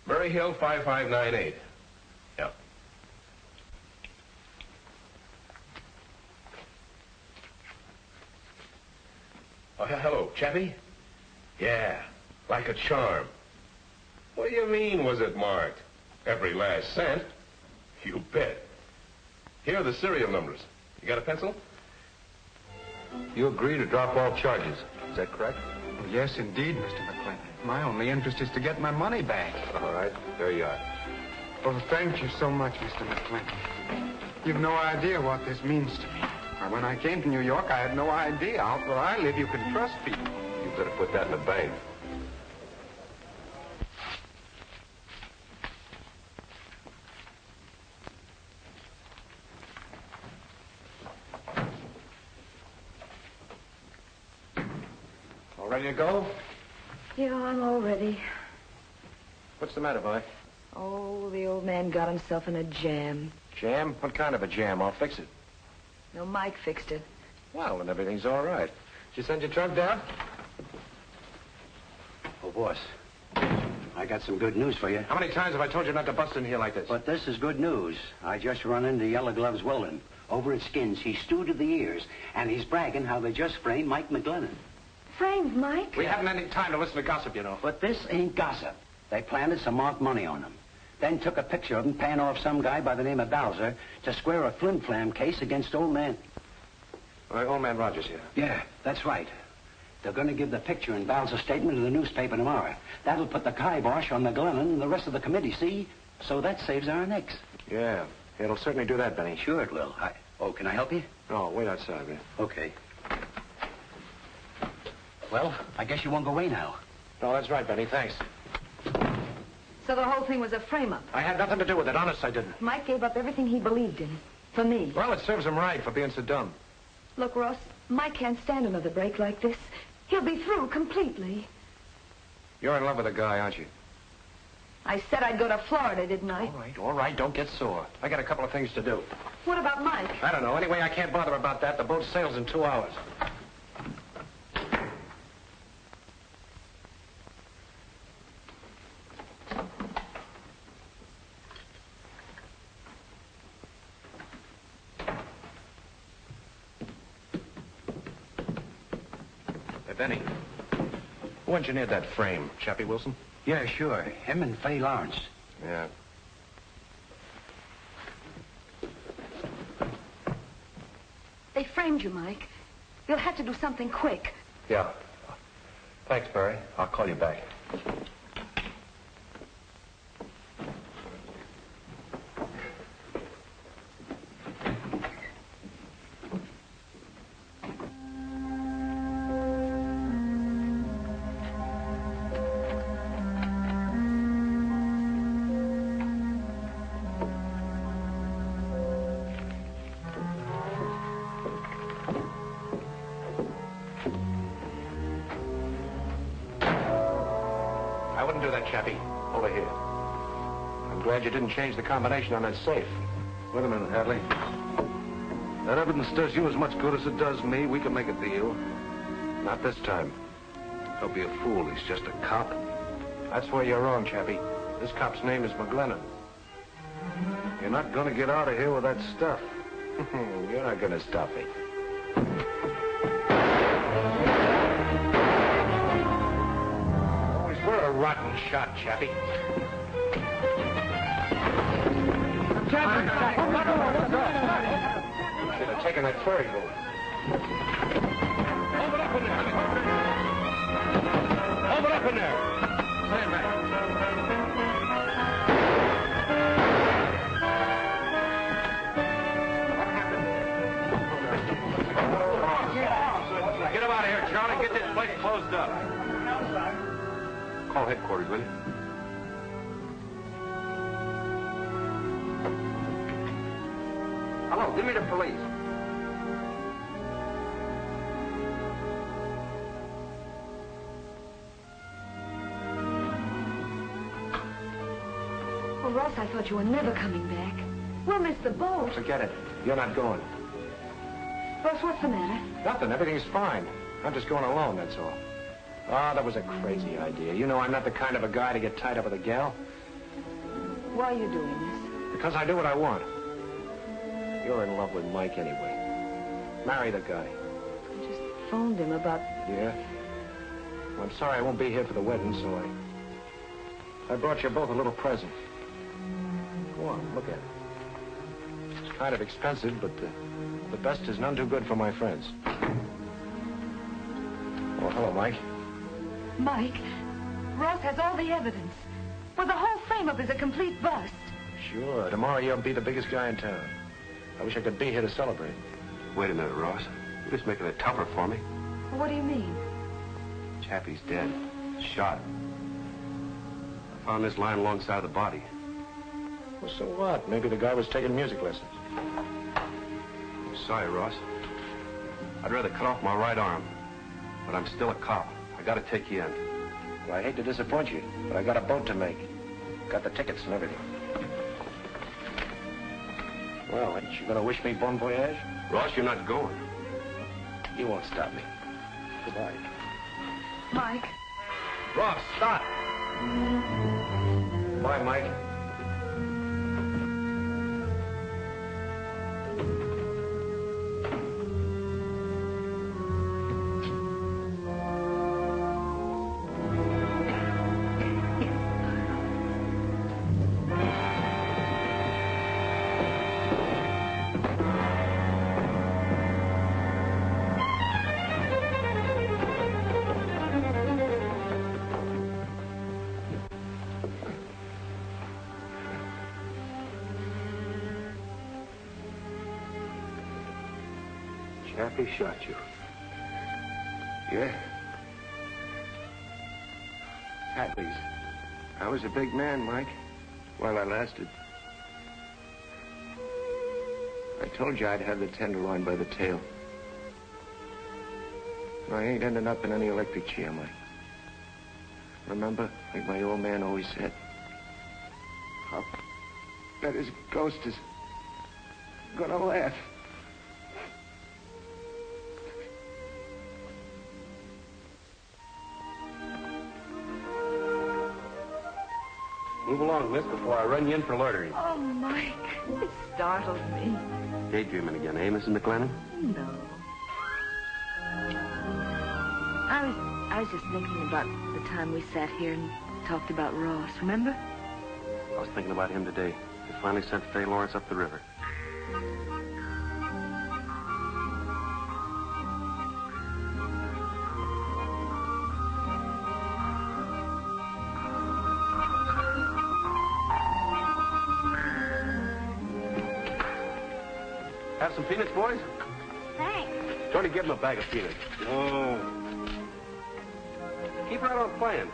Murray Hill, 5598. Yep. Oh, hello, Chappie? Yeah, like a charm. What do you mean, was it marked? Every last cent? You bet. Here are the serial numbers. You got a pencil? You agree to drop all charges. Is that correct? Well, yes, indeed, Mr. McGlennon. My only interest is to get my money back. All right, there you are. Oh, thank you so much, Mr. McGlennon. You've no idea what this means to me. When I came to New York, I had no idea. Out where I live, you can trust people. You better put that in the bank. All ready to go? Yeah, I'm all ready. What's the matter, boy? Oh, the old man got himself in a jam. Jam? What kind of a jam? I'll fix it. No, Mike fixed it. Well, then everything's all right. Did you send your truck down? Oh, boss, I got some good news for you. How many times have I told you not to bust in here like this? But this is good news. I just run into Yellow Gloves Weldon. Over at Skins, he's stewed to the ears, and he's bragging how they just framed Mike McGlennon. Framed Mike? We haven't any time to listen to gossip, you know. But this ain't gossip. They planted some marked money on him. Then took a picture of him paying off some guy by the name of Balzer to square a flim-flam case against old man. Old man Rogers here. Yeah, that's right. They're going to give the picture and Balzer's statement to the newspaper tomorrow. That'll put the kibosh on McGlennon and the rest of the committee, see? So that saves our necks. Yeah, it'll certainly do that, Benny. Sure it will. Oh, can I help you? No, wait outside, man. Okay. Well, I guess you won't go away now. No, that's right, Benny. Thanks. So the whole thing was a frame-up. I had nothing to do with it. Honest, I didn't. Mike gave up everything he believed in. For me. Well, it serves him right for being so dumb. Look, Ross, Mike can't stand another break like this. He'll be through completely. You're in love with a guy, aren't you? I said I'd go to Florida, didn't I? All right. Don't get sore. I got a couple of things to do. What about Mike? I don't know. Anyway, I can't bother about that. The boat sails in 2 hours. Benny, who engineered that frame? Chappie Wilson? Yeah, sure. Him and Fay Lawrence. Yeah. They framed you, Mike. You'll have to do something quick. Yeah. Thanks, Barry. I'll call you back. Chappie, over here. I'm glad you didn't change the combination on that safe. Wait a minute, Hadley. That evidence does you as much good as it does me. We can make a deal. Not this time. Don't be a fool. He's just a cop. That's where you're wrong, Chappie. This cop's name is McGlennon. You're not going to get out of here with that stuff. You're not going to stop me. We're a rotten shot, Chappie. Take Should have taken that ferry boat. Hold it up in there. Hold it up in there. Stand back. Get him out of here, Charlie. Get this place closed up. Call headquarters, will you? Hello, give me the police. Oh, Ross, I thought you were never coming back. We'll miss the boat. Forget it. You're not going. Ross, what's the matter? Nothing. Everything's fine. I'm just going alone, that's all. Ah, that was a crazy idea. You know I'm not the kind of a guy to get tied up with a gal. Why are you doing this? Because I do what I want. You're in love with Mike anyway. Marry the guy. I just phoned him about... Yeah? Well, I'm sorry I won't be here for the wedding, so I brought you both a little present. Go on, look at it. It's kind of expensive, but the best is none too good for my friends. Oh, hello, Mike. Mike, Ross has all the evidence. Well, the whole frame-up is a complete bust. Sure. Tomorrow you'll be the biggest guy in town. I wish I could be here to celebrate. Wait a minute, Ross. You're just making it tougher for me. Well, what do you mean? Chappie's dead. Shot. I found this lying alongside the body. Well, so what? Maybe the guy was taking music lessons. I'm sorry, Ross. I'd rather cut off my right arm. But I'm still a cop. I gotta take you in. Well, I hate to disappoint you, but I got a boat to make. Got the tickets and everything. Well, ain't you gonna wish me bon voyage? Ross, you're not going. You won't stop me. Goodbye. Mike. Ross, stop. Bye, Mike. Chappie shot you. Yeah? Hadley's. I was a big man, Mike, while I lasted. I told you I'd have the tenderloin by the tail. I ain't ending up in any electric chair, Mike. Remember, like my old man always said, I'll bet his ghost is gonna laugh. Move along, miss, before I run you in for loitering. Oh, Mike, it startled me. Daydreaming again, eh, Mrs. McGlennon? No. I was just thinking about the time we sat here and talked about Ross, remember? I was thinking about him today. They finally sent Fay Lawrence up the river. Have some peanuts, boys? Thanks. Tony, give him a bag of peanuts. No. Keep right on playing.